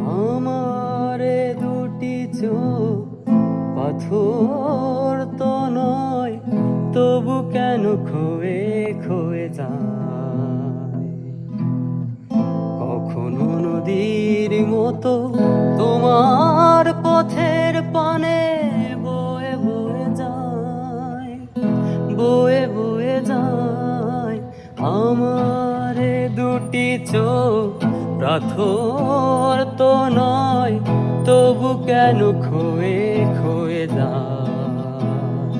আমারে দুটি চোখ পাথর তো নয়, তবু কেন খোয়ে খোয়ে যায়। কখনো নদীর মতো তোমার পথের পানে বয়ে বয়ে যায়, বয়ে বয়ে যায়। আমারে দুটি চোখ পাথর তো নয়, তবু কেন খোয়ে খোয়ে যায়।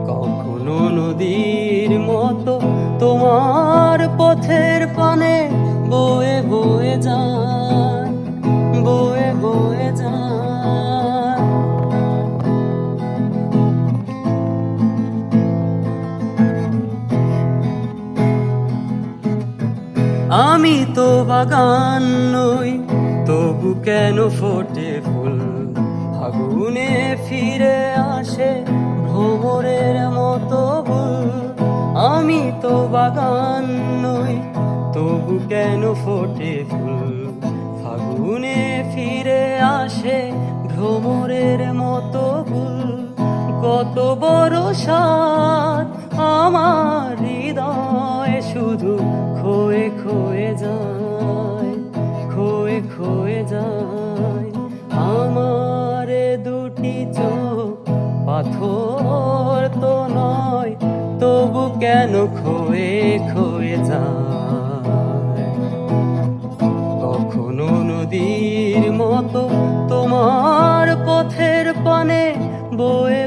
কখনো নদীর মতো তোমার পথের পানে বয়ে বয়ে যায়, বয়ে বয়ে যায়। আমি তো বাগান নই, তবু কেন ফোটে ফুল। ফাগুনে ফিরে আসে ভ্রমরের মতো ভুল। আমি তো বাগান নই, তবু কেন ফোটে ফুল। ফাগুনে ফিরে আসে ভ্রমরের মতো ভুল। কত বড় সাদ আমার হৃদয়, শুধু খোয়ে খোয়ে যায়, খোয়ে খোয়ে যায়। আমারে দুটি চোখ পাথর তো নয়, তবু কেন খোয়ে খোয়ে যায়। কখনো নদীর মতো তোমার পথের পানে বয়ে